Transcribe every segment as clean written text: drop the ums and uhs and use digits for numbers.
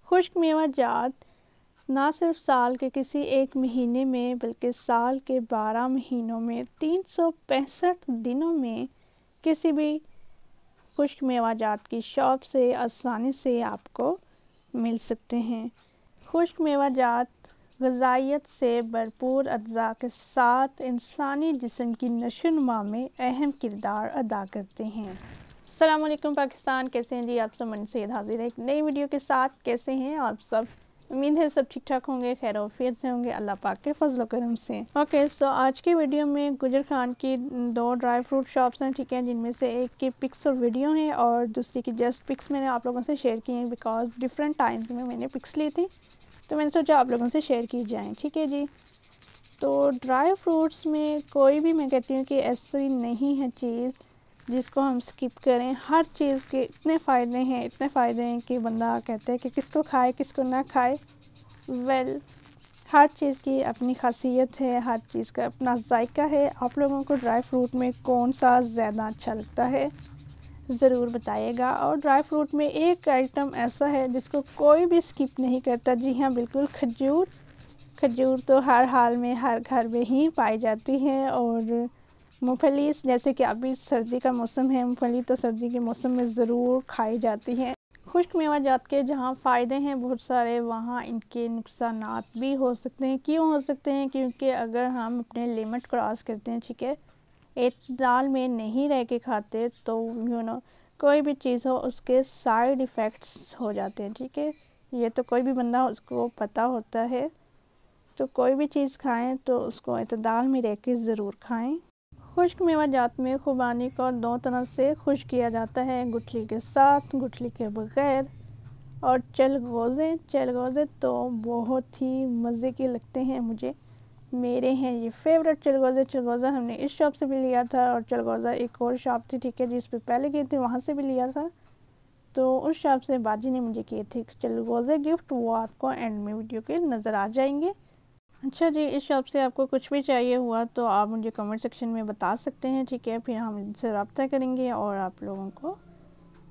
खुश्क मेवा जात ना सिर्फ साल के किसी एक महीने में बल्कि साल के 12 महीनों में 365 दिनों में किसी भी खुश्क मेवा जात की शॉप से आसानी से आपको मिल सकते हैं। खुश्क मेवा जात ग़िज़ाइयत से भरपूर अज्जा के साथ इंसानी जिस्म की नशोनुमा में अहम किरदार अदा करते हैं। अस्सलाम वालेकुम पाकिस्तान, कैसे हैं जी आप सब? मन से हाजिर है एक नई वीडियो के साथ। कैसे हैं आप सब? उम्मीद है सब ठीक ठाक होंगे, खैर आफियत से होंगे अल्लाह पाक के फजल करम से। ओके, सो आज की वीडियो में गुजर खान की 2 ड्राई फ्रूट शॉप्स हैं, ठीक है, जिनमें से एक की पिक्स और वीडियो हैं और दूसरी की जस्ट पिक्स मैंने आप लोगों से शेयर की हैं बिकॉज डिफरेंट टाइम्स में मैंने पिक्स ली थी तो मैंने सोचा आप लोगों से शेयर की जाएँ, ठीक है जी। तो ड्राई फ्रूट्स में कोई भी, मैं कहती हूँ कि ऐसी नहीं है चीज़ जिसको हम स्किप करें। हर चीज़ के इतने फ़ायदे हैं कि बंदा कहता है कि किसको खाए किसको ना खाए। हर चीज़ की अपनी खासियत है, हर चीज़ का अपना जायका है। आप लोगों को ड्राई फ्रूट में कौन सा ज़्यादा अच्छा लगता है ज़रूर बताइएगा। और ड्राई फ्रूट में एक आइटम ऐसा है जिसको कोई भी स्किप नहीं करता। जी हाँ, बिल्कुल, खजूर तो हर हाल में हर घर में ही पाई जाती है। और मूंगफली, जैसे कि अभी सर्दी का मौसम है, मूंगफली तो सर्दी के मौसम में ज़रूर खाई जाती है। खुश्क मेवा जात के जहाँ फ़ायदे हैं बहुत सारे, वहाँ इनके नुकसानात भी हो सकते हैं। क्यों हो सकते हैं? क्योंकि अगर हम अपने लिमिट क्रॉस करते हैं, ठीक है, एतदाल में नहीं रह के खाते तो कोई भी चीज़ हो उसके साइड इफ़ेक्ट्स हो जाते हैं, ठीक है। ये तो कोई भी बंदा उसको पता होता है। तो कोई भी चीज़ खाएं तो उसको एतदाल में रह के ज़रूर खाएं। खुश्क मेवा जात में खुबानी को 2 तरह से खुश किया जाता है, गुठली के साथ, गुठली के बग़ैर। और चलगोज़े तो बहुत ही मज़े के लगते हैं मुझे, मेरे हैं ये फेवरेट चलगोज़ा हमने इस शॉप से भी लिया था और चलगोज़ा एक और शॉप थी, ठीक है, जिस पे पहले गए थे वहाँ से भी लिया था। तो उस शॉप से बाजी ने मुझे किए थे चलगोज़े गिफ्ट, वो आपको एंड में वीडियो के नज़र आ जाएंगे। अच्छा जी, इस शॉप से आपको कुछ भी चाहिए हुआ तो आप मुझे कमेंट सेक्शन में बता सकते हैं, ठीक है। फिर हम इनसे रब्ता करेंगे और आप लोगों को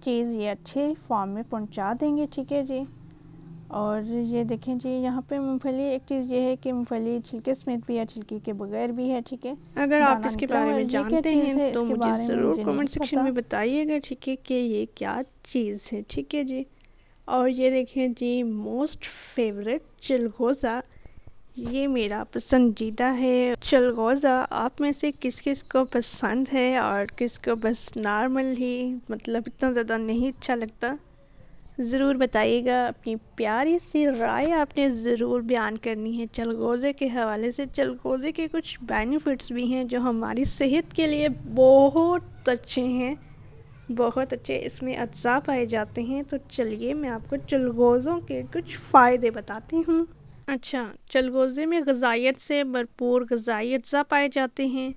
चीज़ ये अच्छे फॉर्म में पहुंचा देंगे, ठीक है जी। और ये देखें जी, यहाँ पे मूंगफली, एक चीज़ ये है कि मूंगफली छिलके समेत भी है, छिलके के बगैर भी है, ठीक है। अगर आप इसके बारे में जानते हैं तो मुझे ज़रूर कमेंट सेक्शन में बताइएगा, ठीक है, कि ये क्या चीज़ है, ठीक है जी। और ये देखें जी, मोस्ट फेवरेट चलगोज़ा, ये मेरा पसंदीदा है चलगोज़ा। आप में से किस किस को पसंद है और किसको बस नॉर्मल ही, मतलब इतना ज़्यादा नहीं अच्छा लगता, ज़रूर बताइएगा। अपनी प्यारी सी राय आपने ज़रूर बयान करनी है चलगोज़े के हवाले से। चलगोज़े के कुछ बेनिफिट्स भी हैं जो हमारी सेहत के लिए बहुत अच्छे हैं, बहुत अच्छे इसमें अज्जा पाए जाते हैं। तो चलिए मैं आपको चलगोज़ों के कुछ फ़ायदे बताती हूँ। अच्छा, चलगोज़े में ग़िज़ाइयत से भरपूर ग़िज़ाई अज्जा पाए जाते हैं।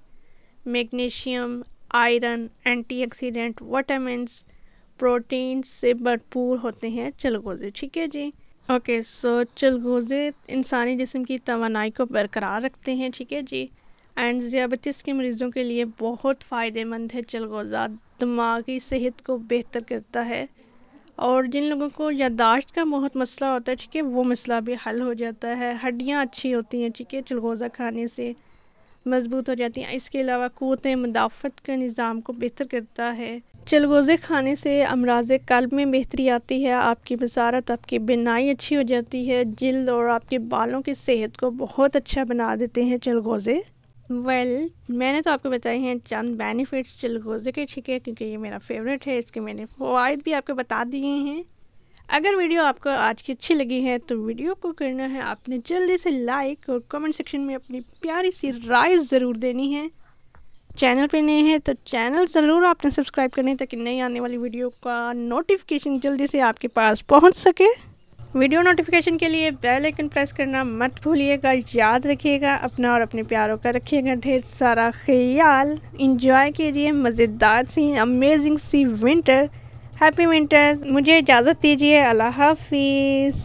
Magnesium, iron, antioxidant, vitamins, protein से भरपूर होते हैं चलगोज़े, ठीक है जी। ओके, सो चलगोज़े इंसानी जिस्म की तवानाई को बरकरार रखते हैं, ठीक है जी। एंड ज़ियाबतीस के मरीज़ों के लिए बहुत फ़ायदेमंद है चलगोज़ा, दिमागी सेहत को बेहतर करता है। और जिन लोगों को याददाश्त का बहुत मसला होता है, ठीक है, वो मसला भी हल हो जाता है। हड्डियाँ अच्छी होती हैं, ठीक है, चलगोज़ा खाने से मज़बूत हो जाती हैं। इसके अलावा क़ुव्वत मुदाफ़त के निज़ाम को बेहतर करता है। चलगोज़े खाने से अमराज़ क़ल्ब में बेहतरी आती है, आपकी बसारत, आपकी बिनाई अच्छी हो जाती है। जिल्द और आपके बालों की सेहत को बहुत अच्छा बना देते हैं चलगोज़े। मैंने तो आपको बताए हैं चंद बेनिफिट्स चलगोज़े के, ठीक है, क्योंकि ये मेरा फेवरेट है। इसके मैंने फ़वाइद भी आपको बता दिए हैं। अगर वीडियो आपको आज की अच्छी लगी है तो वीडियो को करना है आपने जल्दी से लाइक और कमेंट सेक्शन में अपनी प्यारी सी राय ज़रूर देनी है। चैनल पे नए हैं तो चैनल ज़रूर आपने सब्सक्राइब करना है ताकि नई आने वाली वीडियो का नोटिफिकेशन जल्दी से आपके पास पहुंच सके। वीडियो नोटिफिकेशन के लिए बेल आइकन प्रेस करना मत भूलिएगा। याद रखिएगा, अपना और अपने प्यारों का रखिएगा ढेर सारा ख्याल। इंजॉय कीजिए मज़ेदार सी अमेजिंग सी विंटर। Happy winter. मुझे इजाज़त दीजिए, अल्लाह हाफिज़।